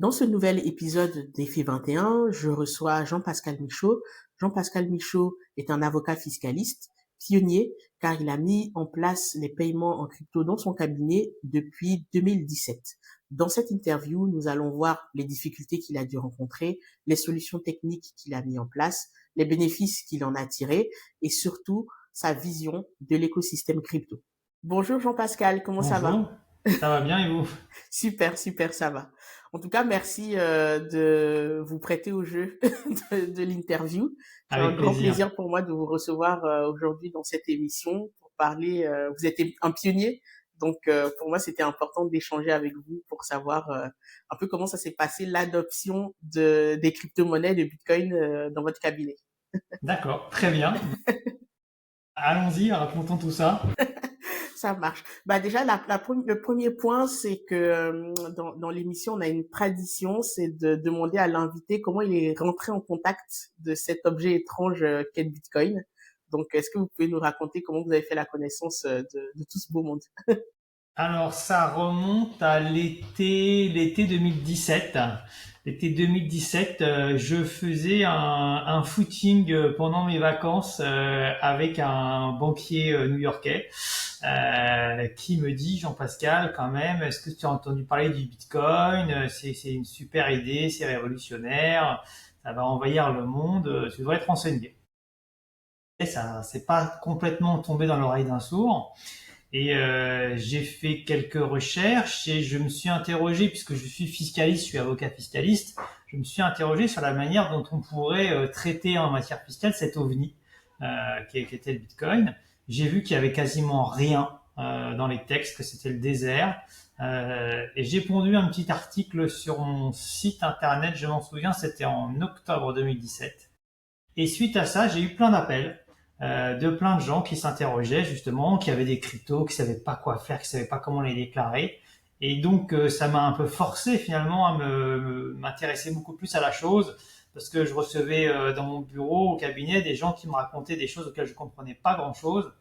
Dans ce nouvel épisode d'Effet 21, je reçois Jean-Pascal Michaud. Jean-Pascal Michaud est un avocat fiscaliste, pionnier, car il a mis en place les paiements en crypto dans son cabinet depuis 2017. Dans cette interview, nous allons voir les difficultés qu'il a dû rencontrer, les solutions techniques qu'il a mis en place, les bénéfices qu'il en a tirés et surtout sa vision de l'écosystème crypto. Bonjour Jean-Pascal, comment ça va? Bonjour, ça va bien et vous? Super, super, ça va. En tout cas, merci de vous prêter au jeu de l'interview. C'est un Avec grand plaisir. plaisir pour moi de vous recevoir aujourd'hui dans cette émission pour parler. Vous êtes un pionnier, donc pour moi c'était important d'échanger avec vous pour savoir un peu comment ça s'est passé l'adoption des crypto-monnaies, de Bitcoin dans votre cabinet. D'accord, très bien. Allons-y, racontons tout ça. Ça marche. Bah déjà, le premier point, c'est que dans l'émission, on a une tradition, c'est de demander à l'invité comment il est rentré en contact de cet objet étrange qu'est le Bitcoin. Donc, est-ce que vous pouvez nous raconter comment vous avez fait la connaissance de tout ce beau monde? Alors, ça remonte à l'été 2017. L'été 2017, je faisais un footing pendant mes vacances avec un banquier new-yorkais qui me dit, Jean-Pascal, quand même, est-ce que tu as entendu parler du Bitcoin? C'est une super idée, c'est révolutionnaire, ça va envahir le monde, tu devrais te renseigner. Et ça, c'est pas complètement tombé dans l'oreille d'un sourd. Et j'ai fait quelques recherches et je me suis interrogé, puisque je suis fiscaliste, je suis avocat fiscaliste, je me suis interrogé sur la manière dont on pourrait traiter en matière fiscale cet ovni qui était le Bitcoin. J'ai vu qu'il y avait quasiment rien dans les textes, que c'était le désert. Et j'ai pondu un petit article sur mon site internet, je m'en souviens, c'était en octobre 2017. Et suite à ça, j'ai eu plein d'appels de plein de gens qui s'interrogeaient justement, qui avaient des cryptos, qui savaient pas quoi faire, qui savaient pas comment les déclarer. Et donc, ça m'a un peu forcé finalement à m'intéresser beaucoup plus à la chose, parce que je recevais dans mon bureau, au cabinet, des gens qui me racontaient des choses auxquelles je comprenais pas grand-chose.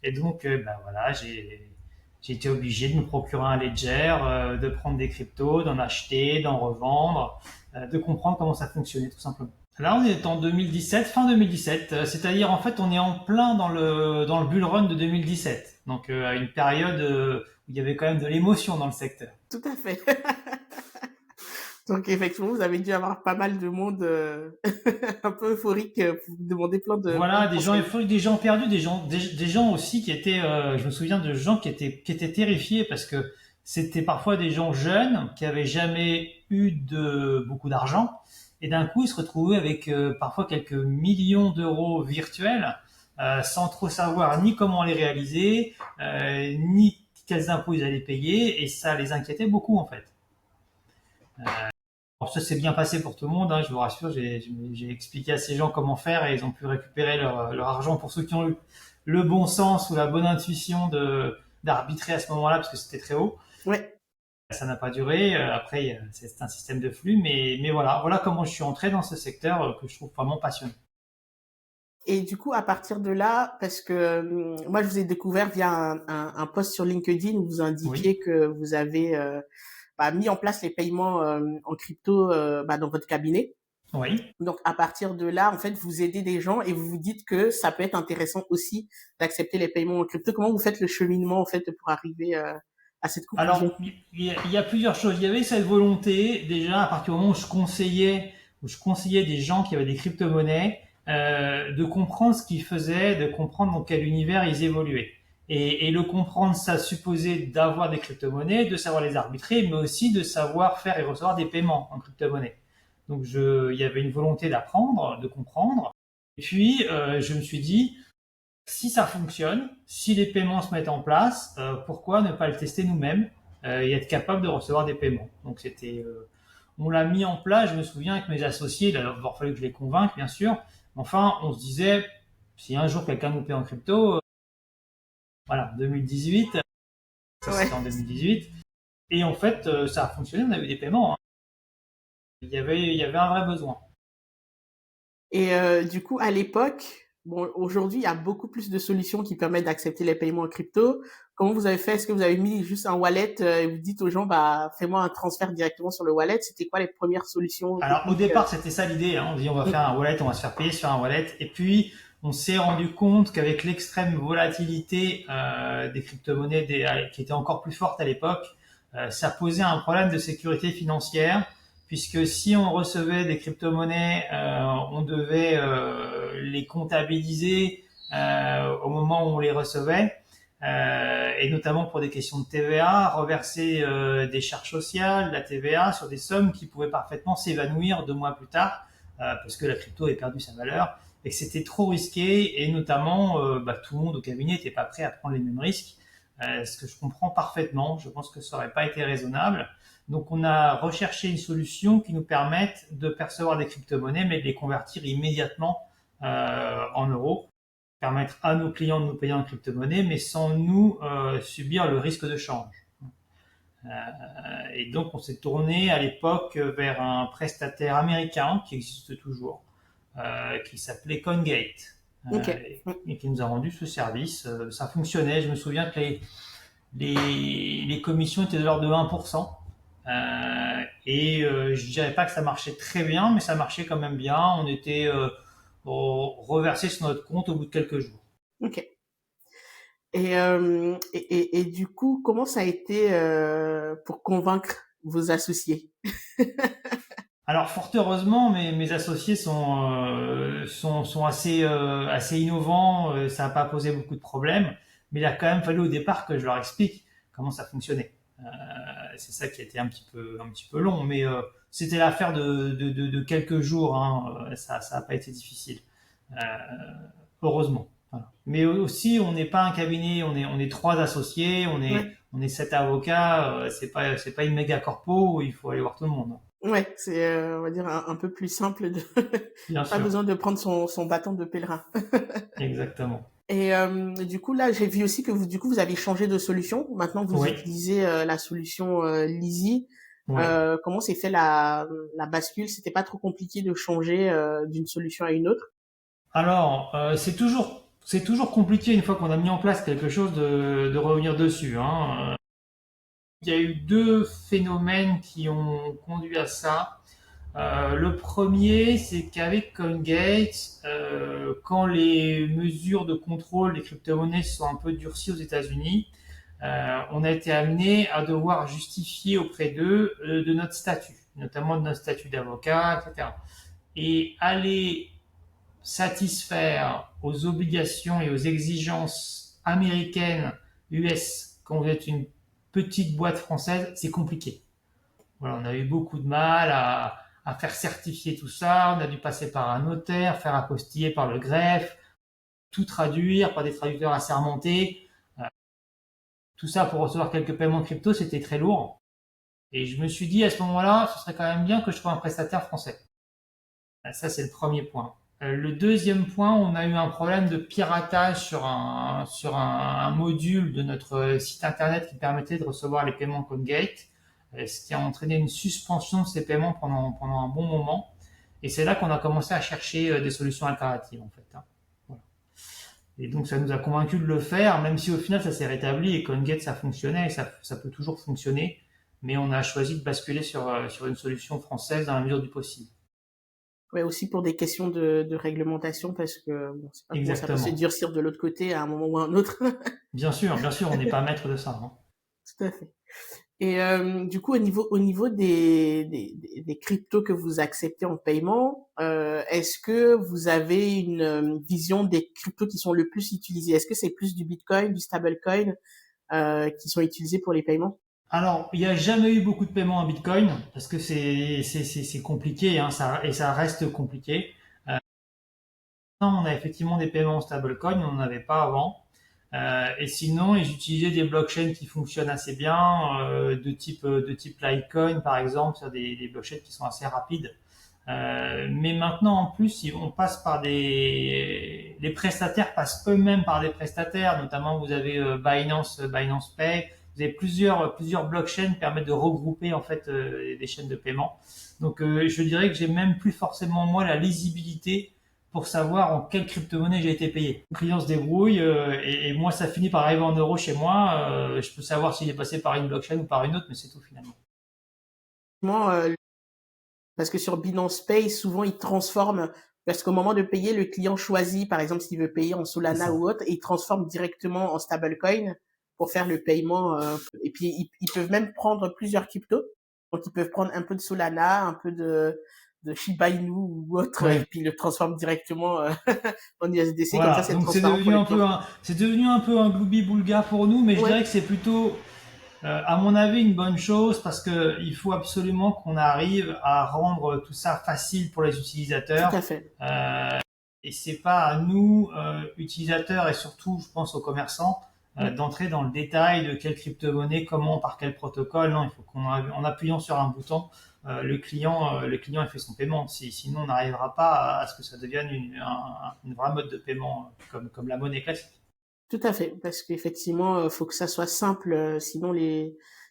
Et donc, ben voilà, j'ai été obligé de me procurer un ledger, de prendre des cryptos, d'en acheter, d'en revendre, de comprendre comment ça fonctionnait tout simplement. Là, on est en 2017, fin 2017, c'est-à-dire en fait, on est en plein dans le bull run de 2017. Donc, à une période où il y avait quand même de l'émotion dans le secteur. Tout à fait. Donc, effectivement, vous avez dû avoir pas mal de monde un peu euphorique pour vous demander plein de Voilà, des gens conseils. euphoriques, des gens perdus, des gens aussi qui étaient, je me souviens de gens qui étaient terrifiés parce que c'était parfois des gens jeunes qui avaient jamais eu de beaucoup d'argent et d'un coup ils se retrouvaient avec parfois quelques millions d'euros virtuels sans trop savoir ni comment les réaliser, ni quels impôts ils allaient payer et ça les inquiétait beaucoup en fait. Alors ça s'est bien passé pour tout le monde, hein, je vous rassure, j'ai expliqué à ces gens comment faire et ils ont pu récupérer leur argent pour ceux qui ont eu le bon sens ou la bonne intuition d'arbitrer à ce moment-là parce que c'était très haut. Ouais. Ça n'a pas duré, après c'est un système de flux, mais voilà comment je suis entré dans ce secteur que je trouve vraiment passionnant. Et du coup, à partir de là, parce que moi, je vous ai découvert via un post sur LinkedIn où vous indiquiez Oui, que vous avez mis en place les paiements en crypto dans votre cabinet. oui. Donc, à partir de là, en fait, vous aidez des gens et vous vous dites que ça peut être intéressant aussi d'accepter les paiements en crypto. Comment vous faites le cheminement, en fait, pour arriver à cette conclusion? Alors, il y a plusieurs choses. Il y avait cette volonté, déjà, à partir du moment où je conseillais des gens qui avaient des crypto-monnaies, de comprendre ce qu'ils faisaient, de comprendre dans quel univers ils évoluaient. Et le comprendre, ça supposait d'avoir des crypto-monnaies, de savoir les arbitrer, mais aussi de savoir faire et recevoir des paiements en crypto-monnaie. Donc, il y avait une volonté d'apprendre, de comprendre. Et puis, je me suis dit, si ça fonctionne, si les paiements se mettent en place, pourquoi ne pas le tester nous-mêmes et être capable de recevoir des paiements. Donc on l'a mis en place. Je me souviens avec mes associés, il a d'abord fallu que je les convainque, bien sûr. Enfin, on se disait, si un jour quelqu'un nous paie en crypto, voilà, 2018, ça Ouais. c'était en 2018. Et en fait, ça a fonctionné. On a eu des paiements, hein. Il y avait un vrai besoin. Et du coup, à l'époque, bon, aujourd'hui, il y a beaucoup plus de solutions qui permettent d'accepter les paiements en crypto. Comment vous avez fait? Est-ce que vous avez mis juste un wallet et vous dites aux gens, bah, fais-moi un transfert directement sur le wallet? C'était quoi les premières solutions Alors au techniques? départ, c'était ça l'idée, hein. On dit on va Mm, faire un wallet, on va se faire payer sur un wallet. Et puis on s'est rendu compte qu'avec l'extrême volatilité des crypto-monnaies qui était encore plus forte à l'époque, ça posait un problème de sécurité financière, puisque si on recevait des crypto-monnaies, on devait les comptabiliser au moment où on les recevait. Et notamment pour des questions de TVA, reverser des charges sociales, la TVA sur des sommes qui pouvaient parfaitement s'évanouir 2 mois plus tard, parce que la crypto avait perdu sa valeur, et que c'était trop risqué, et notamment tout le monde au cabinet n'était pas prêt à prendre les mêmes risques, ce que je comprends parfaitement. Je pense que ça n'aurait pas été raisonnable. Donc on a recherché une solution qui nous permette de percevoir des crypto-monnaies, mais de les convertir immédiatement en euros, permettre à nos clients de nous payer en crypto-monnaie, mais sans nous subir le risque de change. Euh, et donc, on s'est tourné à l'époque vers un prestataire américain qui existe toujours, qui s'appelait CoinGate, ok. et qui nous a rendu ce service. Ça fonctionnait. Je me souviens que les commissions étaient de l'ordre de 1%. Je dirais pas que ça marchait très bien, mais ça marchait quand même bien. On était reversé sur notre compte au bout de quelques jours. Ok. Et du coup, comment ça a été pour convaincre vos associés? Alors fort heureusement, mes associés sont assez innovants, ça n'a pas posé beaucoup de problèmes, mais il a quand même fallu au départ que je leur explique comment ça fonctionnait. C'est ça qui a été un petit peu long, mais c'était l'affaire de quelques jours, hein, ça n'a pas été difficile, euh, heureusement. Voilà. Mais aussi, on n'est pas un cabinet, on est 3 associés, Ouais, on est 7 avocats, c'est pas une méga corpo où il faut aller voir tout le monde, hein. ouais, c'est, on va dire, un peu plus simple de, Bien pas sûr, besoin de prendre son bâton de pèlerin. exactement. Et du coup, là, j'ai vu aussi que du coup, vous avez changé de solution. Maintenant, vous Oui, utilisez la solution Lizzy. oui. Comment s'est fait la bascule? C'était pas trop compliqué de changer d'une solution à une autre? Alors, c'est toujours compliqué une fois qu'on a mis en place quelque chose de revenir dessus, hein. Il y a eu 2 phénomènes qui ont conduit à ça. Le premier, c'est qu'avec CoinGate, quand les mesures de contrôle des crypto-monnaies sont un peu durcies aux États-Unis, on a été amené à devoir justifier auprès d'eux de notre statut, notamment de notre statut d'avocat, etc. Et aller satisfaire aux obligations et aux exigences américaines, US, quand vous êtes une petite boîte française, c'est compliqué. Voilà, on a eu beaucoup de mal à faire certifier tout ça, on a dû passer par un notaire, faire apostiller par le greffe, tout traduire par des traducteurs assermentés. Tout ça pour recevoir quelques paiements crypto, c'était très lourd. Et je me suis dit à ce moment-là, ce serait quand même bien que je trouve un prestataire français. Ça, c'est le premier point. Le deuxième point, on a eu un problème de piratage un module de notre site internet qui permettait de recevoir les paiements CoinGate, ce qui a entraîné une suspension de ces paiements pendant un bon moment. Et c'est là qu'on a commencé à chercher des solutions alternatives, en fait, hein. Voilà. Et donc, ça nous a convaincus de le faire, même si au final, ça s'est rétabli et CoinGate, ça fonctionnait et ça peut toujours fonctionner. Mais on a choisi de basculer sur une solution française dans la mesure du possible. Ouais, aussi pour des questions de réglementation, parce que bon, c'est pas comment ça peut se Exactement. durcir de l'autre côté à un moment ou à un autre. Bien sûr, on n'est pas maître de ça, hein. Tout à fait. Et du coup, au niveau des cryptos que vous acceptez en paiement, est-ce que vous avez une vision des cryptos qui sont le plus utilisés? Est-ce que c'est plus du Bitcoin, du stablecoin qui sont utilisés pour les paiements? Alors, il n'y a jamais eu beaucoup de paiements en Bitcoin parce que c'est compliqué, hein, et ça reste compliqué. Euh, on a effectivement des paiements en stablecoin, on n'en avait pas avant. Et sinon, ils utilisaient des blockchains qui fonctionnent assez bien, de type Litecoin par exemple, sur des blockchains qui sont assez rapides. Mais maintenant, en plus, on passe par les prestataires passent eux-mêmes par des prestataires. Notamment, vous avez Binance Pay. Vous avez plusieurs blockchains qui permettent de regrouper en fait des chaînes de paiement. Donc, je dirais que j'ai même plus forcément moi la lisibilité pour savoir en quelle crypto-monnaie j'ai été payé. Le client se débrouille et moi, ça finit par arriver en euros chez moi. Je peux savoir s'il est passé par une blockchain ou par une autre, mais c'est tout finalement. Moi, parce que sur Binance Pay, souvent, ils transforment, parce qu'au moment de payer, le client choisit, par exemple, s'il veut payer en C'est Solana ça. ou autre, et ils transforment directement en stablecoin pour faire le paiement. Et puis, ils peuvent même prendre plusieurs cryptos. Donc, ils peuvent prendre un peu de Solana, un peu de Shiba Inu ou autre, et Oui. puis le transforment directement en USDC. Comme ça, Voilà. c'est Donc transparent pour le client. c'est devenu un peu un gloubi-boulga pour nous, mais je Ouais, dirais que c'est plutôt à mon avis, une bonne chose parce que il faut absolument qu'on arrive à rendre tout ça facile pour les tout utilisateurs. à fait. Et c'est pas à nous, utilisateurs et surtout, je pense aux commerçants, Mm. d'entrer dans le détail de quelle crypto-monnaie, comment, par quel protocole. Non, il faut en appuyant sur un bouton, le client a fait son paiement. Sinon, on n'arrivera pas à ce que ça devienne une vraie mode de paiement comme la monnaie classique. Tout à fait, parce qu'effectivement, faut que ça soit simple, sinon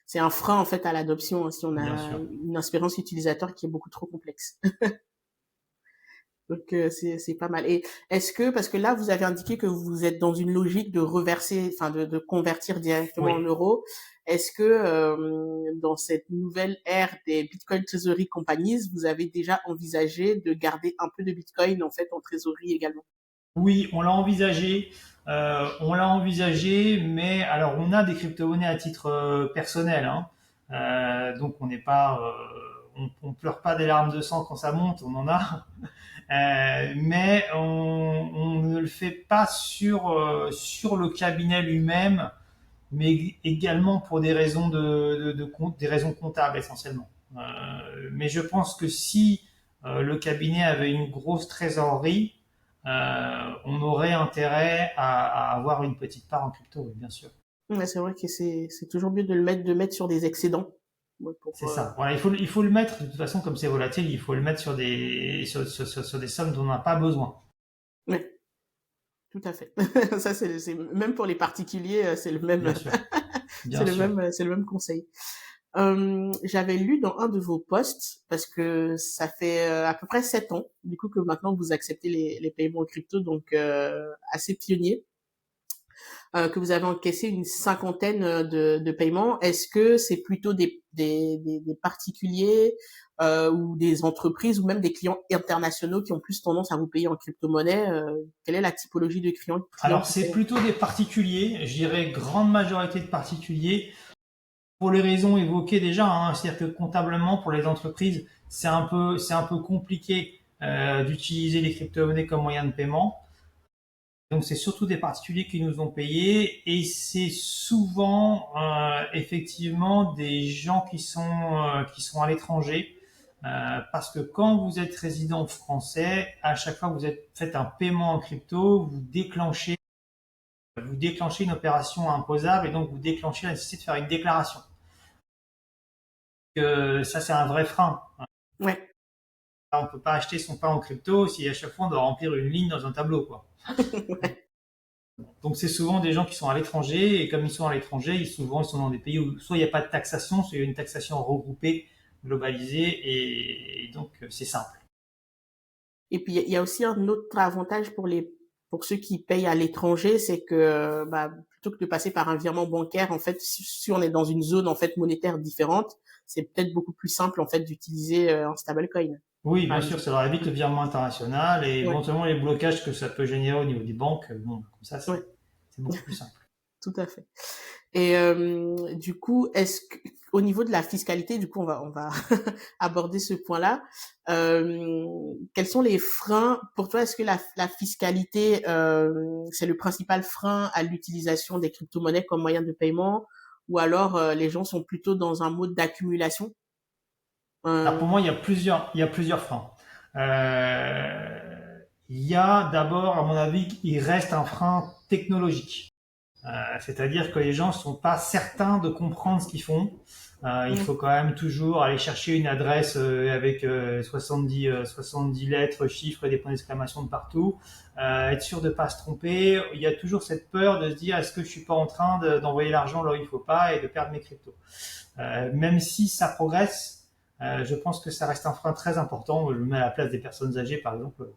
c'est un frein en fait à l'adoption, hein, si on Bien a sûr. une expérience utilisateur qui est beaucoup trop complexe. Donc c'est pas mal. Et est-ce que, parce que là vous avez indiqué que vous êtes dans une logique de reverser, enfin de convertir directement Oui. en euros, est-ce que dans cette nouvelle ère des Bitcoin Treasury Companies, vous avez déjà envisagé de garder un peu de Bitcoin en fait en trésorerie également? Oui, on l'a envisagé. On l'a envisagé, mais alors on a des crypto-monnaies à titre personnel, hein. Donc on n'est pas, on pleure pas des larmes de sang quand ça monte, on en a. Mais on ne le fait pas sur le cabinet lui-même, mais également pour des raisons des raisons comptables essentiellement. Mais je pense que si le cabinet avait une grosse trésorerie, on aurait intérêt à avoir une petite part en crypto, oui, bien sûr. Ouais, c'est vrai que c'est toujours mieux de le mettre sur des excédents. Ouais, C'est ça. Voilà, il faut le mettre, de toute façon, comme c'est volatile, il faut le mettre sur des sommes dont on n'a pas besoin. ouais, tout à fait. Ça, même pour les particuliers, c'est le Bien même, sûr. Bien sûr. c'est le même conseil. J'avais lu dans un de vos posts, parce que ça fait à peu près 7 ans, du coup, que maintenant vous acceptez les paiements en crypto, donc assez pionnier, que vous avez encaissé une cinquantaine de paiements. Est-ce que c'est plutôt des particuliers ou des entreprises ou même des clients internationaux qui ont plus tendance à vous payer en crypto-monnaie? Quelle est la typologie de clients Alors, qui c'est paient? plutôt des particuliers, je dirais grande majorité de particuliers, pour les raisons évoquées déjà, hein. C'est-à-dire que comptablement, pour les entreprises, c'est un peu compliqué d'utiliser les crypto-monnaies comme moyen de paiement. Donc c'est surtout des particuliers qui nous ont payé et c'est souvent effectivement des gens qui sont à l'étranger parce que quand vous êtes résident français, à chaque fois que faites un paiement en crypto, vous déclenchez une opération imposable et donc vous déclenchez la nécessité de faire une déclaration. Ça c'est un vrai frein. Ouais. On peut pas acheter son pain en crypto si à chaque fois on doit remplir une ligne dans un tableau, quoi. Donc c'est souvent des gens qui sont à l'étranger et comme ils sont à l'étranger, ils sont dans des pays où soit il n'y a pas de taxation, soit il y a une taxation regroupée, globalisée et donc c'est simple. Et puis il y a aussi un autre avantage pour ceux qui payent à l'étranger, c'est que bah, plutôt que de passer par un virement bancaire, en fait, si on est dans une zone en fait monétaire différente, c'est peut-être beaucoup plus simple en fait d'utiliser un stablecoin, Oui, par bien sûr, exemple. ça leur évite le virement international et Ouais, éventuellement les blocages que ça peut générer au niveau des banques. Bon, comme ça ouais, c'est beaucoup plus simple. tout à fait. Et du coup, est-ce que au niveau de la fiscalité, du coup, on va aborder ce point-là. Quels sont les freins pour toi? Est-ce que la fiscalité, c'est le principal frein à l'utilisation des crypto-monnaies comme moyen de paiement, ou alors les gens sont plutôt dans un mode d'accumulation? Alors pour Euh, moi, il y a plusieurs freins. Il y a d'abord, à mon avis, il reste un frein technologique. C'est-à-dire que les gens ne sont pas certains de comprendre ce qu'ils font. Il ouais, faut quand même toujours aller chercher une adresse avec 70 lettres, chiffres et des points d'exclamation de partout. Être sûr de ne pas se tromper. Il y a toujours cette peur de se dire est-ce que je suis pas en train d'envoyer l'argent là où il faut pas et de perdre mes cryptos. Même si ça progresse, je pense que ça reste un frein très important. Je me mets à la place des personnes âgées, par exemple.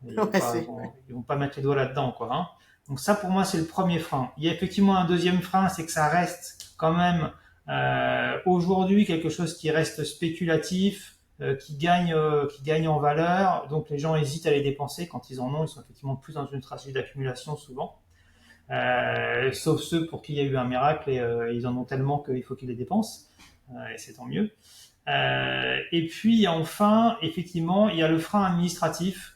Ouais, c'est, Ils vont pas mettre les doigts là-dedans, quoi. Hein. Donc ça, pour moi, c'est le premier frein. Il y a effectivement un deuxième frein, c'est que ça reste quand même aujourd'hui quelque chose qui reste spéculatif, qui gagne en valeur. Donc les gens hésitent à les dépenser quand ils en ont. Ils sont effectivement plus dans une stratégie d'accumulation souvent. Sauf ceux pour qui il y a eu un miracle et ils en ont tellement qu'il faut qu'ils les dépensent. Et c'est tant mieux. Et puis enfin, effectivement, il y a le frein administratif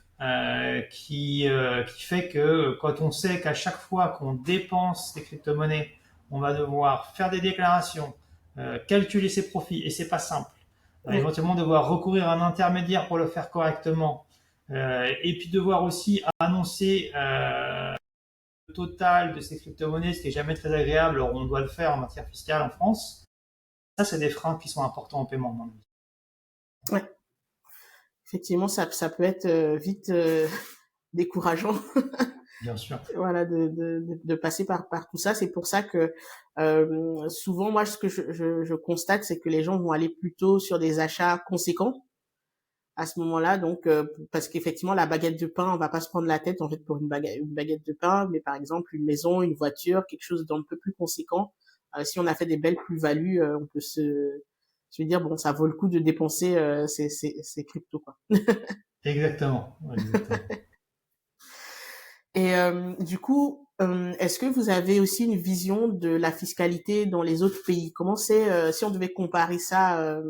qui fait que quand on sait qu'à chaque fois qu'on dépense des crypto-monnaies, on va devoir faire des déclarations, calculer ses profits, et c'est pas simple. oui, Éventuellement devoir recourir à un intermédiaire pour le faire correctement, et puis devoir aussi annoncer le total de ces crypto-monnaies, ce qui est jamais très agréable, alors on doit le faire en matière fiscale en France. Ça, c'est des freins qui sont importants en paiement, à mon avis. ouais. Effectivement, ça peut être vite décourageant. Bien sûr. Voilà, de passer par tout ça. C'est pour ça que souvent, moi, ce que je constate, c'est que les gens vont aller plutôt sur des achats conséquents à ce moment-là. Donc, parce qu'effectivement, la baguette de pain, on va pas se prendre la tête en fait pour une baguette de pain, mais par exemple une maison, une voiture, quelque chose d'un peu plus conséquent. Si on a fait des belles plus-values, on peut se dire bon, ça vaut le coup de dépenser ces cryptos quoi. Exactement. Exactement. Et du coup, est-ce que vous avez aussi une vision de la fiscalité dans les autres pays? Comment c'est, si on devait comparer ça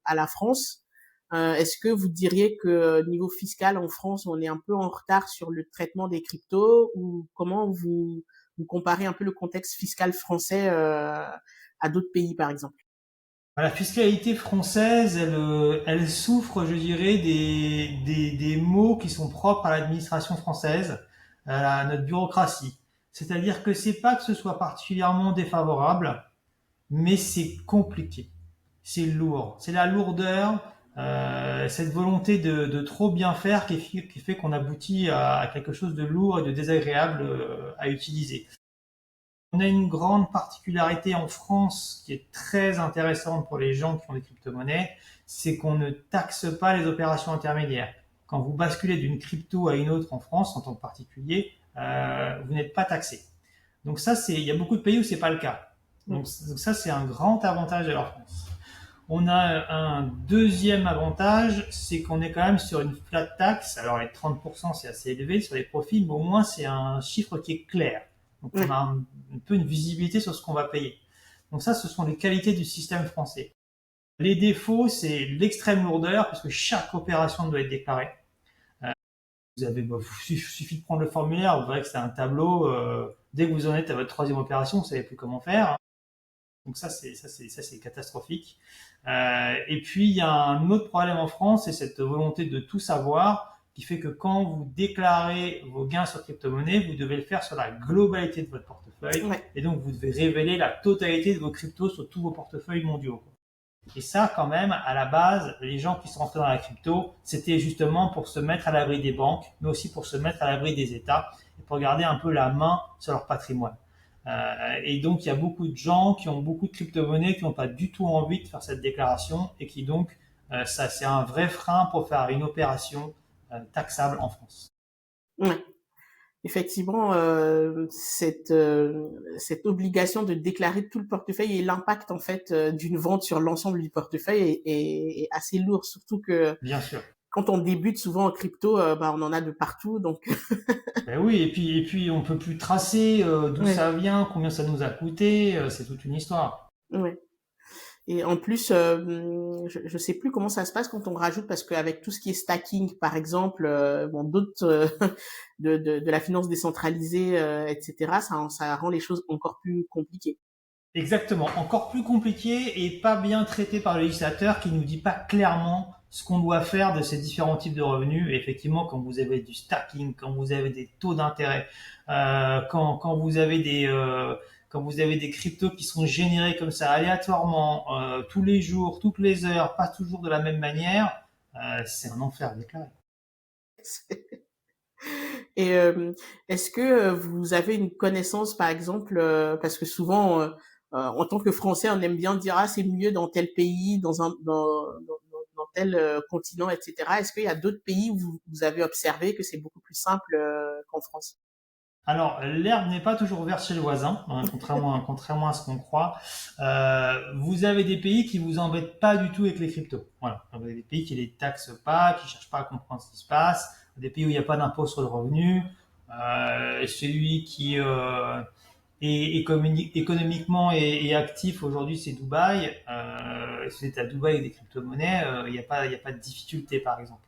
à la France, est-ce que vous diriez que niveau fiscal en France, on est un peu en retard sur le traitement des cryptos ou comment vous comparez un peu le contexte fiscal français à d'autres pays, par exemple? La fiscalité française, elle souffre, je dirais, des maux qui sont propres à l'administration française, à notre bureaucratie. C'est-à-dire que c'est pas que ce soit particulièrement défavorable, mais c'est compliqué. C'est lourd. C'est la lourdeur, cette volonté de trop bien faire qui fait qu'on aboutit à quelque chose de lourd et de désagréable à utiliser. On a une grande particularité en France qui est très intéressante pour les gens qui ont des crypto-monnaies, c'est qu'on ne taxe pas les opérations intermédiaires. Quand vous basculez d'une crypto à une autre en France, en tant que particulier, vous n'êtes pas taxé. Donc ça, il y a beaucoup de pays où c'est pas le cas. Donc ça, c'est un grand avantage de la France. On a un deuxième avantage, c'est qu'on est quand même sur une flat tax. Alors les 30%, c'est assez élevé sur les profits, mais au moins c'est un chiffre qui est clair. Donc on Ouais, a un peu une visibilité sur ce qu'on va payer. Donc ça, ce sont les qualités du système français. Les défauts, c'est l'extrême lourdeur, parce que chaque opération doit être déclarée. Il suffit de prendre le formulaire, vous verrez que c'est un tableau. Dès que vous en êtes à votre troisième opération, vous savez plus comment faire. Donc ça c'est catastrophique. Et puis il y a un autre problème en France, c'est cette volonté de tout savoir qui fait que quand vous déclarez vos gains sur crypto-monnaie, vous devez le faire sur la globalité de votre portefeuille ouais, et donc vous devez révéler la totalité de vos cryptos sur tous vos portefeuilles mondiaux. Et ça, quand même, à la base, les gens qui sont rentrés dans la crypto, c'était justement pour se mettre à l'abri des banques, mais aussi pour se mettre à l'abri des États et pour garder un peu la main sur leur patrimoine. Et donc, il y a beaucoup de gens qui ont beaucoup de crypto-monnaies qui n'ont pas du tout envie de faire cette déclaration et qui donc, ça, c'est un vrai frein pour faire une opération taxable en France. ouais. Effectivement, cette obligation de déclarer tout le portefeuille et l'impact en fait d'une vente sur l'ensemble du portefeuille est assez lourd, surtout que Bien sûr. quand on débute souvent en crypto, bah, on en a de partout, donc Ben oui, et puis on peut plus tracer d'où ouais, ça vient, combien ça nous a coûté, c'est toute une histoire. ouais. Et en plus, je sais plus comment ça se passe quand on rajoute, parce qu'avec tout ce qui est stacking, par exemple, bon, d'autres de la finance décentralisée, etc., ça rend les choses encore plus compliquées. Exactement, encore plus compliqué et pas bien traité par le législateur qui nous dit pas clairement ce qu'on doit faire de ces différents types de revenus. Et effectivement, quand vous avez du stacking, quand vous avez des taux d'intérêt, quand vous avez quand vous avez des cryptos qui sont générés comme ça aléatoirement, tous les jours, toutes les heures, pas toujours de la même manière, c'est un enfer déclaré. Et est-ce que vous avez une connaissance, par exemple, parce que souvent, en tant que Français, on aime bien dire ah c'est mieux dans tel pays, dans tel continent, etc. Est-ce qu'il y a d'autres pays où vous avez observé que c'est beaucoup plus simple qu'en France? Alors, l'herbe n'est pas toujours verte chez le voisin, hein, contrairement à ce qu'on croit. Vous avez des pays qui vous embêtent pas du tout avec les cryptos. Voilà. Vous avez des pays qui les taxent pas, qui cherchent pas à comprendre ce qui se passe. Des pays où il n'y a pas d'impôt sur le revenu. Celui qui est économiquement et actif aujourd'hui, c'est Dubaï. Si vous êtes à Dubaï avec des crypto-monnaies, il y a pas de difficulté, par exemple.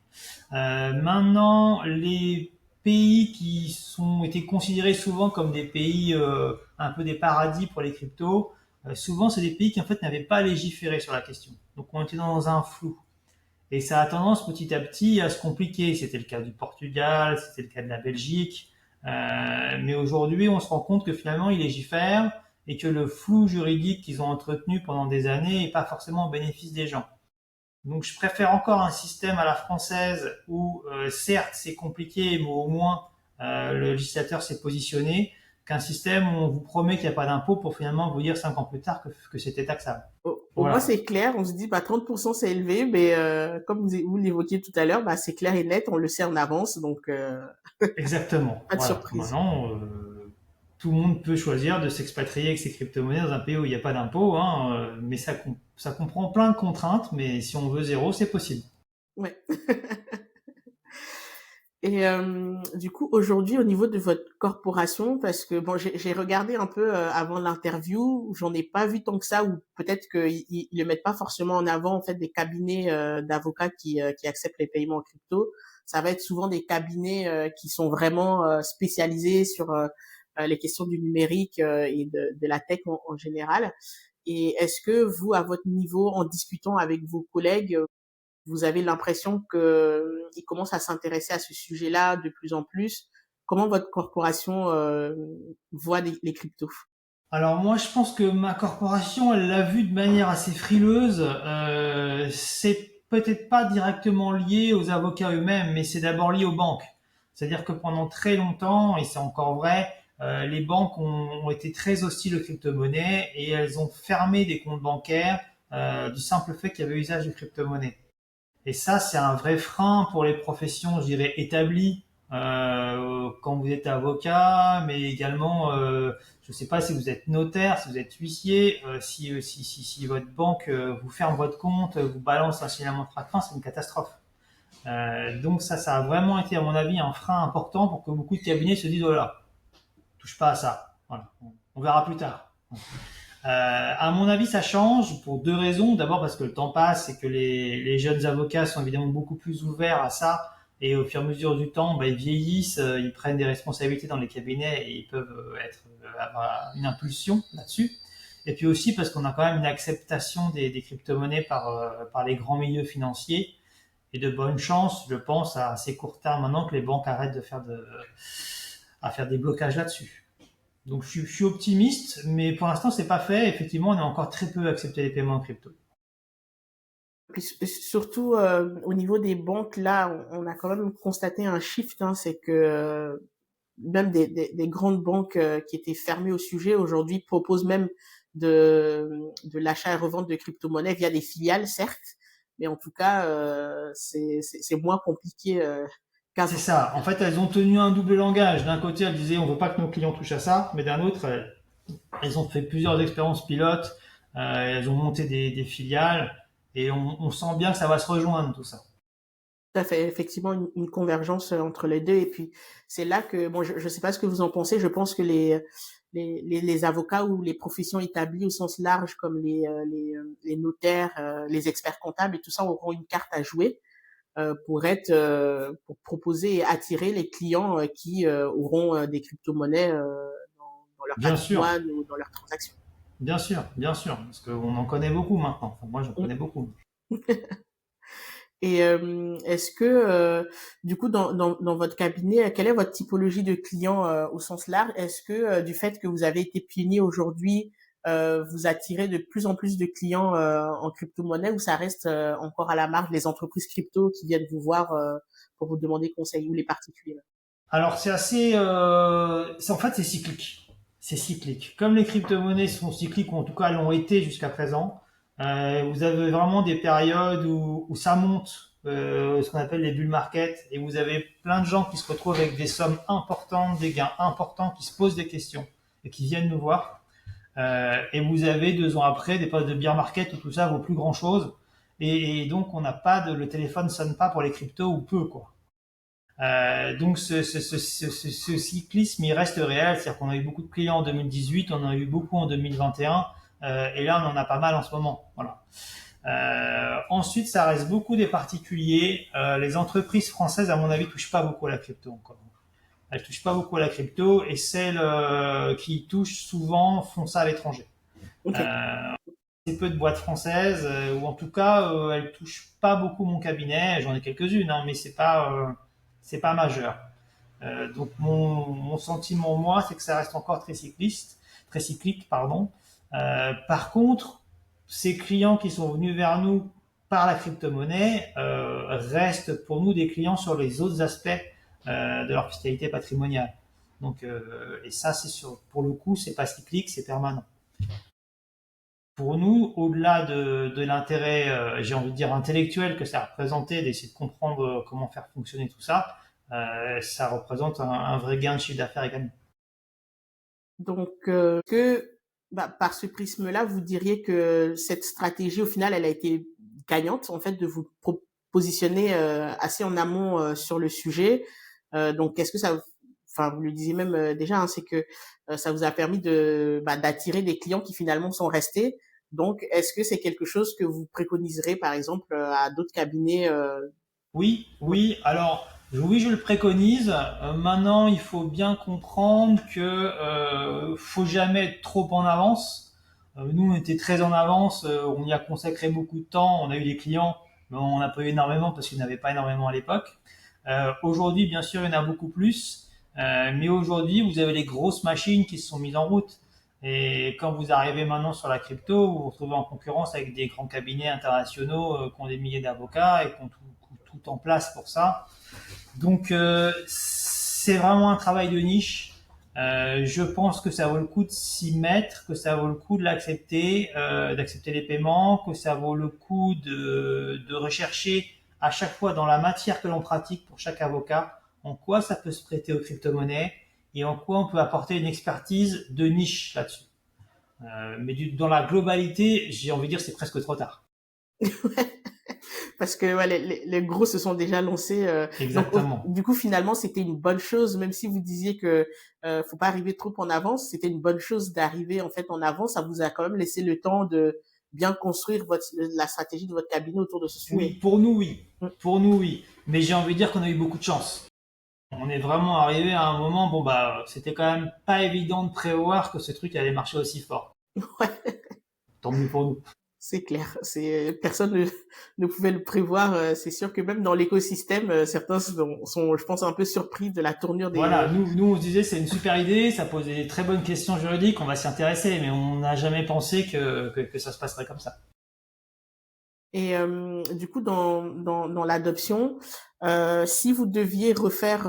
Maintenant, les pays qui sont été considérés souvent comme des pays un peu des paradis pour les cryptos, souvent c'est des pays qui en fait n'avaient pas légiféré sur la question. Donc on était dans un flou. Et ça a tendance petit à petit à se compliquer. C'était le cas du Portugal, c'était le cas de la Belgique. Mais aujourd'hui, on se rend compte que finalement, ils légifèrent et que le flou juridique qu'ils ont entretenu pendant des années n'est pas forcément au bénéfice des gens. Donc je préfère encore un système à la française où certes c'est compliqué, mais au moins le législateur s'est positionné, qu'un système où on vous promet qu'il n'y a pas d'impôt pour finalement vous dire 5 ans plus tard que c'était taxable. Au moins, Voilà. c'est clair. On se dit, bah, 30% c'est élevé, mais comme vous l'évoquiez tout à l'heure, bah, c'est clair et net. On le sait en avance, donc Exactement. pas de Voilà. surprise. Maintenant, tout le monde peut choisir de s'expatrier avec ses crypto-monnaies dans un pays où il n'y a pas d'impôt, hein, mais ça comprend plein de contraintes, mais si on veut zéro, c'est possible. Ouais. Et du coup, aujourd'hui, au niveau de votre corporation, parce que bon, j'ai regardé un peu avant l'interview, j'en ai pas vu tant que ça, ou peut-être qu'ils le mettent pas forcément en avant en fait des cabinets d'avocats qui acceptent les paiements en crypto. Ça va être souvent des cabinets qui sont vraiment spécialisés sur les questions du numérique et de la tech en général. Et est-ce que vous, à votre niveau, en discutant avec vos collègues, vous avez l'impression qu'ils commencent à s'intéresser à ce sujet-là de plus en plus? Comment votre corporation voit les cryptos? Alors moi, je pense que ma corporation, elle l'a vu de manière assez frileuse. C'est peut-être pas directement lié aux avocats eux-mêmes, mais c'est d'abord lié aux banques. C'est-à-dire que pendant très longtemps, et c'est encore vrai, les banques ont été très hostiles aux crypto-monnaies et elles ont fermé des comptes bancaires du simple fait qu'il y avait usage de crypto-monnaies. Et ça, c'est un vrai frein pour les professions, je dirais, établies, quand vous êtes avocat, mais également, je ne sais pas si vous êtes notaire, si vous êtes huissier, si votre banque vous ferme votre compte, vous balance un signalement de fin, c'est une catastrophe. Donc ça a vraiment été, à mon avis, un frein important pour que beaucoup de cabinets se disent, oh là, touche pas à ça. Voilà. On verra plus tard. À mon avis, ça change pour deux raisons. D'abord parce que le temps passe et que les jeunes avocats sont évidemment beaucoup plus ouverts à ça. Et au fur et à mesure du temps, bah, ils vieillissent, ils prennent des responsabilités dans les cabinets et ils peuvent avoir une impulsion là-dessus. Et puis aussi parce qu'on a quand même une acceptation des crypto-monnaies par les grands milieux financiers. Et de bonne chance, je pense, à assez court terme maintenant que les banques arrêtent à faire des blocages là-dessus. Donc je suis optimiste, mais pour l'instant c'est pas fait. Effectivement, on a encore très peu accepté les paiements en crypto. Puis surtout au niveau des banques, là, on a quand même constaté un shift, hein, c'est que même des grandes banques qui étaient fermées au sujet aujourd'hui proposent même de l'achat et revente de crypto-monnaies via des filiales, certes, mais en tout cas, c'est moins compliqué C'est qu'avant. ça. En fait, elles ont tenu un double langage. D'un côté, elles disaient on veut pas que nos clients touchent à ça, mais d'un autre, elles ont fait plusieurs expériences pilotes. Elles ont monté des filiales et on sent bien que ça va se rejoindre tout ça. Ça fait effectivement une convergence entre les deux. Et puis, c'est là que, bon, je ne sais pas ce que vous en pensez, je pense que les avocats ou les professions établies au sens large, comme les notaires, les experts comptables et tout ça, auront une carte à jouer pour proposer et attirer les clients qui auront des crypto-monnaies dans leur Bien sûr, patrimoine ou dans leurs transactions. bien sûr, parce qu'on en connaît beaucoup maintenant. Enfin, moi, j'en connais beaucoup. Et est-ce que, du coup, dans votre cabinet, quelle est votre typologie de clients au sens large? Est-ce que du fait que vous avez été pionnier aujourd'hui, vous attirez de plus en plus de clients en crypto-monnaie ou ça reste encore à la marge les entreprises crypto qui viennent vous voir pour vous demander conseil ou les particuliers? Alors c'est assez, en fait c'est cyclique. C'est cyclique. Comme les crypto-monnaies sont cycliques ou en tout cas l'ont été jusqu'à présent, Vous avez vraiment des périodes où ça monte, ce qu'on appelle les bull market, et vous avez plein de gens qui se retrouvent avec des sommes importantes, des gains importants, qui se posent des questions et qui viennent nous voir. Et vous avez 2 ans après des périodes de bear market où tout ça vaut plus grand chose. Et donc on n'a pas le téléphone sonne pas pour les cryptos ou peu quoi. Donc ce cyclisme il reste réel, c'est-à-dire qu'on a eu beaucoup de clients en 2018, on en a eu beaucoup en 2021, et là on en a pas mal en ce moment. Voilà. Ensuite, ça reste beaucoup des particuliers. Les entreprises françaises, à mon avis, touchent pas beaucoup à la crypto encore. Elles touchent pas beaucoup à la crypto et celles qui touchent souvent font ça à l'étranger. Ok. C'est peu de boîtes françaises, ou en tout cas, elles touchent pas beaucoup mon cabinet. J'en ai quelques-unes, hein, mais c'est pas majeur. Donc mon sentiment moi, c'est que ça reste encore très cyclique, pardon. Par contre, ces clients qui sont venus vers nous par la crypto-monnaie restent pour nous des clients sur les autres aspects de leur fiscalité patrimoniale. Donc, et ça, c'est sûr, pour le coup, c'est pas cyclique, c'est permanent. Pour nous, au-delà de l'intérêt, j'ai envie de dire intellectuel que ça représentait, d'essayer de comprendre comment faire fonctionner tout ça, ça représente un vrai gain de chiffre d'affaires également. Donc, par ce prisme-là, vous diriez que cette stratégie, au final, elle a été gagnante, en fait, de vous positionner assez en amont sur le sujet. Donc, est-ce que ça, enfin, vous le disiez même déjà, hein, c'est que ça vous a permis d'attirer des clients qui finalement sont restés. Donc, est-ce que c'est quelque chose que vous préconiserez, par exemple, à d'autres cabinets Oui, oui. Alors, oui, je le préconise. Maintenant, il faut bien comprendre que faut jamais être trop en avance. Nous, on était très en avance. On y a consacré beaucoup de temps. On a eu des clients, mais on n'a pas eu énormément parce qu'il n'y en avait pas énormément à l'époque. Aujourd'hui, bien sûr, il y en a beaucoup plus. Mais aujourd'hui, vous avez les grosses machines qui se sont mises en route. Et quand vous arrivez maintenant sur la crypto, vous vous retrouvez en concurrence avec des grands cabinets internationaux qui ont des milliers d'avocats et qui ont tout en place pour ça. Donc c'est vraiment un travail de niche. Je pense que ça vaut le coup de s'y mettre, que ça vaut le coup de l'accepter, d'accepter les paiements, que ça vaut le coup de rechercher à chaque fois dans la matière que l'on pratique pour chaque avocat, en quoi ça peut se prêter aux crypto-monnaies et en quoi on peut apporter une expertise de niche là-dessus. Mais dans la globalité, j'ai envie de dire c'est presque trop tard. parce que ouais, les gros se sont déjà lancés. Donc, Exactement. du coup, finalement, c'était une bonne chose, même si vous disiez que faut pas arriver trop en avance. C'était une bonne chose d'arriver en fait en avance. Ça vous a quand même laissé le temps de bien construire la stratégie de votre cabinet autour de ce Oui, sujet. pour nous, oui. Mm. Pour nous, oui. Mais j'ai envie de dire qu'on a eu beaucoup de chance. On est vraiment arrivé à un moment, bon bah, c'était quand même pas évident de prévoir que ce truc allait marcher aussi fort. Ouais, Tant mieux pour nous. c'est clair. C'est personne ne pouvait le prévoir. C'est sûr que même dans l'écosystème, certains sont, je pense, un peu surpris de la tournure Voilà, des. nous on se disait c'est une super idée, ça posait des très bonnes questions juridiques, on va s'y intéresser, mais on n'a jamais pensé que ça se passerait comme ça. Et du coup, dans l'adoption, si vous deviez refaire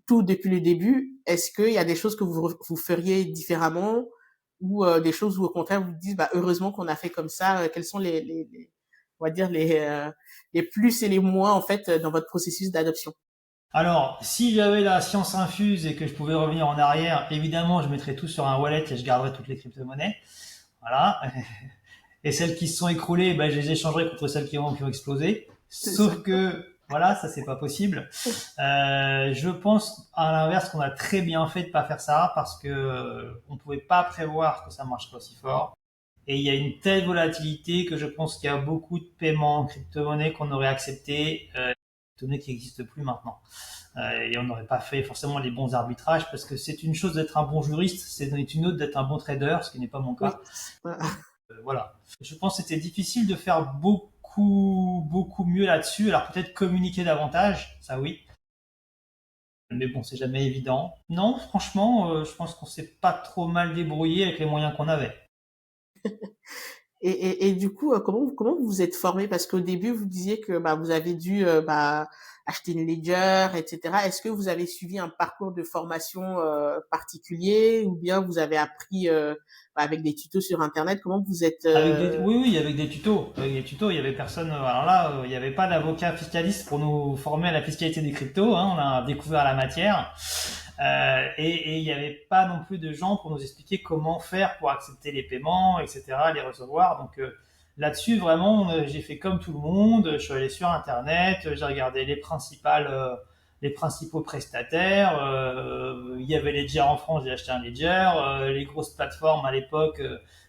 tout depuis le début, est-ce qu'il y a des choses que vous feriez différemment ou des choses où au contraire vous dites bah, heureusement qu'on a fait comme ça, quels sont on va dire les plus et les moins en fait dans votre processus d'adoption? Alors, si j'avais la science infuse et que je pouvais revenir en arrière, évidemment, je mettrais tout sur un wallet et je garderais toutes les crypto-monnaies. Voilà. Et celles qui se sont écroulées, ben, je les échangerai contre celles qui ont explosé. C'est ça. Sauf que, voilà, ça c'est pas possible. Je pense à l'inverse qu'on a très bien fait de pas faire ça parce que on pouvait pas prévoir que ça marcherait aussi fort. Et il y a une telle volatilité que je pense qu'il y a beaucoup de paiements en crypto-monnaie qu'on aurait accepté, crypto-monnaie qui n'existe plus maintenant. Et on n'aurait pas fait forcément les bons arbitrages parce que c'est une chose d'être un bon juriste, c'est une autre d'être un bon trader, ce qui n'est pas mon Oui. cas. Voilà. Je pense que c'était difficile de faire beaucoup mieux là-dessus. Alors peut-être communiquer davantage, ça oui. Mais bon, c'est jamais évident. Non, franchement, je pense qu'on s'est pas trop mal débrouillé avec les moyens qu'on avait. Et du coup, comment vous vous êtes formé? Parce qu'au début, vous disiez que bah, vous avez dû acheter une ledger, etc. Est-ce que vous avez suivi un parcours de formation particulier ou bien vous avez appris avec des tutos sur Internet? Comment vous êtes Oui, oui, avec des tutos. Avec des tutos, il y avait personne. Alors là, il n'y avait pas d'avocat fiscaliste pour nous former à la fiscalité des cryptos, hein. On a découvert la matière. Et il n'y avait pas non plus de gens pour nous expliquer comment faire pour accepter les paiements, etc., les recevoir. Donc là-dessus, vraiment, j'ai fait comme tout le monde. Je suis allé sur Internet, j'ai regardé les principaux prestataires. Il y avait Ledger en France, j'ai acheté un Ledger. Les grosses plateformes à l'époque,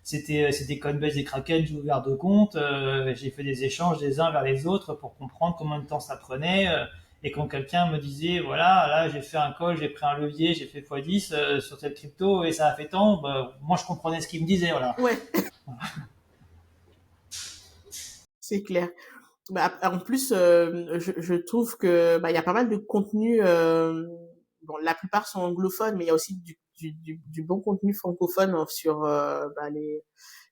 c'était Coinbase et Kraken. J'ai ouvert deux comptes. J'ai fait des échanges des uns vers les autres pour comprendre combien de temps ça prenait. Et quand quelqu'un me disait, voilà, là j'ai fait un call, j'ai pris un levier, j'ai fait x10 sur cette crypto et ça a fait tant, bah, moi je comprenais ce qu'il me disait, voilà. Ouais, c'est clair. Bah, en plus, je trouve que bah, il y a pas mal de contenu. Bon, la plupart sont anglophones, mais il y a aussi du bon contenu francophone sur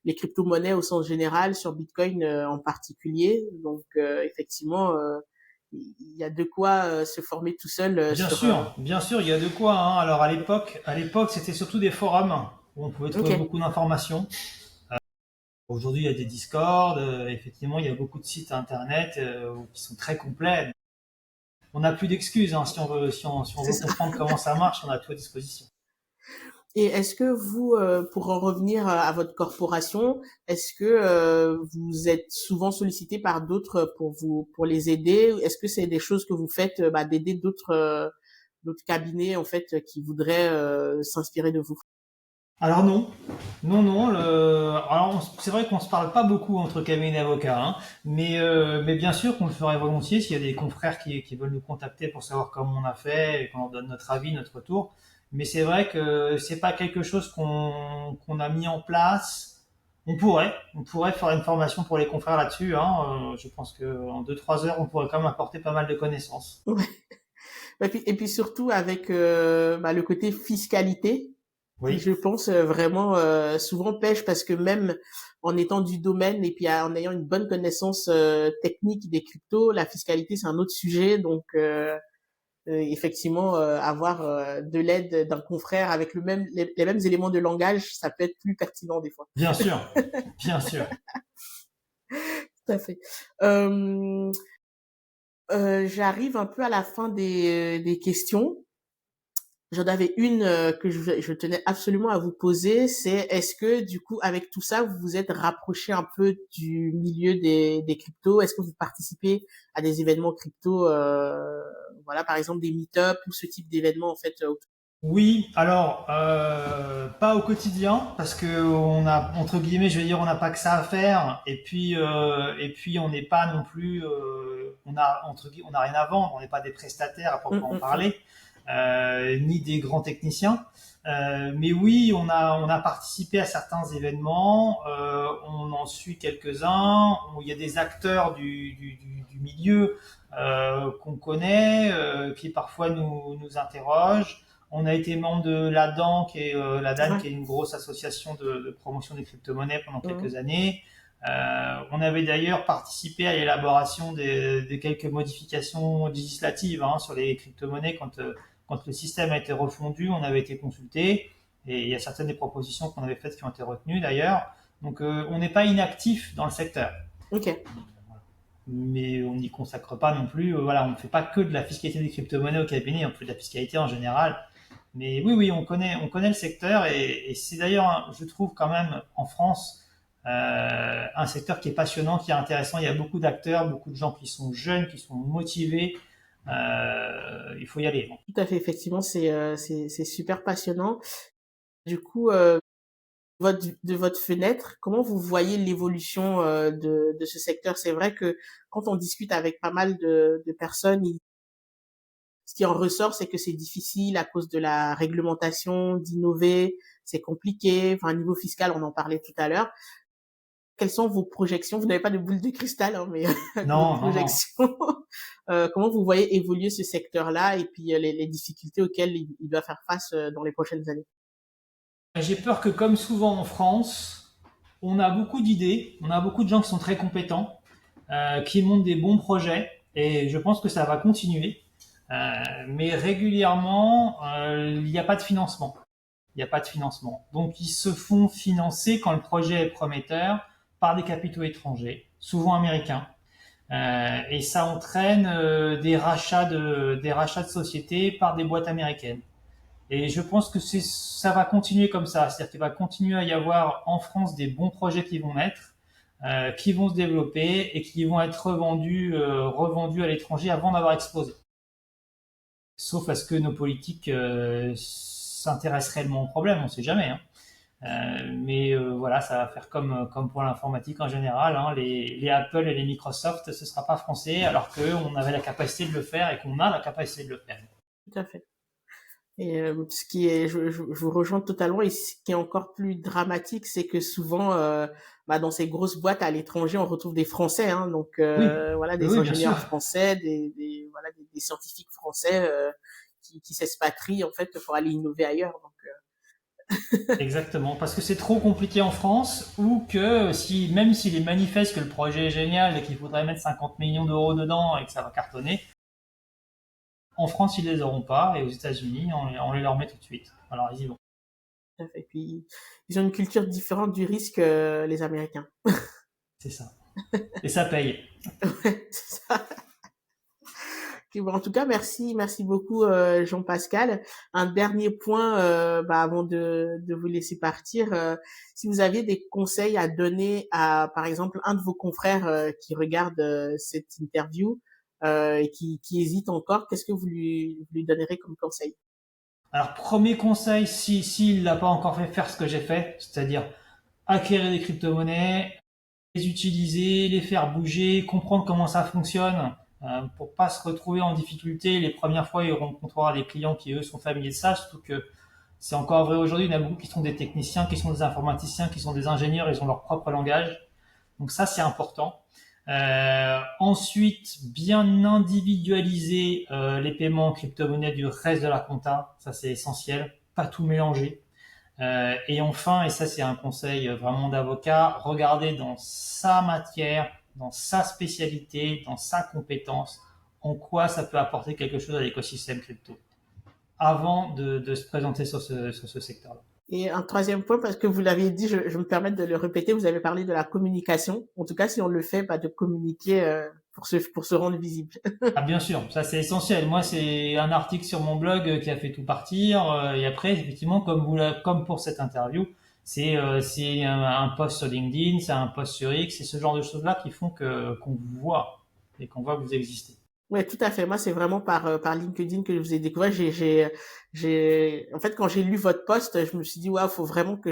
les crypto-monnaies au sens général, sur Bitcoin en particulier. Donc, effectivement, il y a de quoi se former tout seul sur. Bien sûr, il y a de quoi, hein. Alors à l'époque, c'était surtout des forums où on pouvait Ok. trouver beaucoup d'informations. Aujourd'hui, il y a des Discord, effectivement, il y a beaucoup de sites internet qui sont très complets. On n'a plus d'excuses, hein. Si on C'est veut ça. comprendre comment ça marche, on a tout à disposition. Et est-ce que vous, pour en revenir à votre corporation, est-ce que vous êtes souvent sollicité par d'autres pour les aider? Est-ce que c'est des choses que vous faites d'aider d'autres cabinets en fait qui voudraient s'inspirer de vous? Alors non, non, non. C'est vrai qu'on se parle pas beaucoup entre cabinets d'avocats, hein, mais bien sûr qu'on le ferait volontiers s'il y a des confrères qui veulent nous contacter pour savoir comment on a fait et qu'on leur donne notre avis, notre retour. Mais c'est vrai que c'est pas quelque chose qu'on a mis en place. On pourrait faire une formation pour les confrères là-dessus, hein. Je pense que en 2-3 heures, on pourrait quand même apporter pas mal de connaissances. Ouais. Et puis surtout avec le côté fiscalité, qui Oui. je pense vraiment souvent pêche parce que même en étant du domaine et puis en ayant une bonne connaissance technique des cryptos, la fiscalité c'est un autre sujet. Donc effectivement, avoir de l'aide d'un confrère avec les mêmes éléments de langage, ça peut être plus pertinent des fois. Bien sûr, bien sûr. Tout à fait. J'arrive un peu à la fin des questions. J'en avais une que je tenais absolument à vous poser, c'est est-ce que du coup avec tout ça vous vous êtes rapproché un peu du milieu des cryptos? Est-ce que vous participez à des événements crypto, voilà par exemple des meet-up ou ce type d'événements en fait? Oui, alors pas au quotidien parce que on a entre guillemets, je veux dire, on n'a pas que ça à faire et puis on n'est pas non plus, on a rien à vendre, on n'est pas des prestataires à Hum, proprement hum, hum. parler, ni des grands techniciens. Mais oui, on a participé à certains événements, on en suit quelques-uns. Il y a des acteurs du milieu qu'on connaît, qui parfois nous interrogent. On a été membre de l'ADAN, la DAN, Ouais. qui est une grosse association de promotion des crypto-monnaies pendant quelques Hum. années. On avait d'ailleurs participé à l'élaboration de quelques modifications législatives, hein, sur les crypto-monnaies quand le système a été refondu. On avait été consulté et il y a certaines des propositions qu'on avait faites qui ont été retenues d'ailleurs. Donc on n'est pas inactif dans le secteur, Ok. mais on n'y consacre pas non plus. Voilà, on ne fait pas que de la fiscalité des crypto-monnaies au cabinet, on fait de la fiscalité en général. Mais oui, oui, on connaît le secteur et c'est d'ailleurs, je trouve quand même en France, un secteur qui est passionnant, qui est intéressant. Il y a beaucoup d'acteurs, beaucoup de gens qui sont jeunes, qui sont motivés. Il faut y aller. Tout à fait, effectivement, c'est super passionnant. Du coup, de votre fenêtre, comment vous voyez l'évolution de ce secteur? C'est vrai que quand on discute avec pas mal de personnes, ce qui en ressort, c'est que c'est difficile à cause de la réglementation, d'innover, c'est compliqué. Enfin, niveau fiscal, on en parlait tout à l'heure. Quelles sont vos projections? Vous n'avez pas de boule de cristal, hein, mais vos Non, non, non. projections. Comment vous voyez évoluer ce secteur-là et puis les difficultés auxquelles il doit faire face dans les prochaines années? J'ai peur que, comme souvent en France, On a beaucoup d'idées, on a beaucoup de gens qui sont très compétents, qui montent des bons projets, et je pense que ça va continuer. Mais régulièrement, il n'y a pas de financement. Il n'y a pas de financement. Donc, ils se font financer quand le projet est prometteur par des capitaux étrangers, souvent américains. Et ça entraîne des rachats de sociétés par des boîtes américaines. Et je pense que ça va continuer comme ça. C'est-à-dire qu'il va continuer à y avoir en France des bons projets qui vont naître, qui vont se développer et qui vont être revendus à l'étranger avant d'avoir explosé. Sauf à ce que nos politiques s'intéressent réellement au problème, on ne sait jamais. Hein. Mais voilà, ça va faire comme pour l'informatique en général. Hein, les Apple et les Microsoft, ce sera pas français, alors qu'on avait la capacité de le faire et qu'on a la capacité de le faire. Tout à fait. Et ce qui est, je vous rejoins totalement. Et ce qui est encore plus dramatique, c'est que souvent, dans ces grosses boîtes à l'étranger, on retrouve des Français, hein, donc Oui, voilà, oui, des oui, bien sûr. ingénieurs français, voilà, des scientifiques français qui s'expatrient en fait pour aller innover ailleurs. Donc, Exactement, parce que c'est trop compliqué en France, ou que même s'il est manifeste que le projet est génial et qu'il faudrait mettre 50 millions d'euros dedans et que ça va cartonner, en France ils les auront pas, et aux États-Unis on les leur met tout de suite. Alors ils y vont. tout à fait. Puis ils ont une culture différente du risque, les Américains. C'est ça. Et ça paye. Ouais, c'est ça. Ok, bon, en tout cas, merci beaucoup Jean-Pascal. Un dernier point avant de vous laisser partir. Si vous aviez des conseils à donner à, par exemple, un de vos confrères qui regarde cette interview et qui hésite encore, qu'est-ce que vous lui donnerez comme conseil? Alors premier conseil, s'il n'a pas encore fait, faire ce que j'ai fait, c'est-à-dire acquérir des crypto-monnaies, les utiliser, les faire bouger, comprendre comment ça fonctionne, pour pas se retrouver en difficulté. Les premières fois, ils rencontrera des clients qui eux sont familiers de ça, surtout que c'est encore vrai aujourd'hui. Il y en a beaucoup qui sont des techniciens, qui sont des informaticiens, qui sont des ingénieurs, ils ont leur propre langage. Donc ça, c'est important. Ensuite, bien individualiser les paiements en crypto-monnaie du reste de la compta, ça c'est essentiel. Pas tout mélanger. Et enfin, et ça c'est un conseil vraiment d'avocat, regardez dans sa matière, dans sa spécialité, dans sa compétence, en quoi ça peut apporter quelque chose à l'écosystème crypto, avant de se présenter sur ce secteur-là. Et un troisième point, parce que vous l'avez dit, je me permets de le répéter, vous avez parlé de la communication. En tout cas, si on le fait, de communiquer pour se rendre visible. Ah bien sûr, ça c'est essentiel. Moi c'est un article sur mon blog qui a fait tout partir. Et après effectivement comme pour cette interview, c'est un post sur LinkedIn, c'est un post sur X, c'est ce genre de choses là qui font que qu'on vous voit et qu'on voit que vous existez. Ouais, tout à fait. Moi, c'est vraiment par LinkedIn que je vous ai découvert. En fait, quand j'ai lu votre post, je me suis dit, waouh, faut vraiment que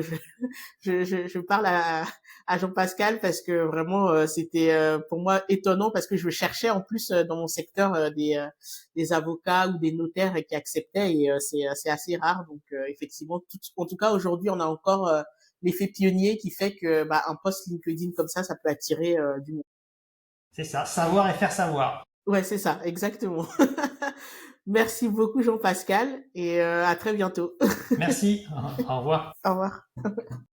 je parle à Jean-Pascal parce que vraiment, c'était pour moi étonnant parce que je cherchais en plus dans mon secteur des avocats ou des notaires qui acceptaient et c'est assez rare. Donc, effectivement, en tout cas, aujourd'hui, on a encore l'effet pionnier qui fait que, un post LinkedIn comme ça peut attirer du monde. C'est ça, savoir et faire savoir. Ouais, c'est ça, exactement. Merci beaucoup Jean-Pascal et à très bientôt. Merci, au revoir. Au revoir.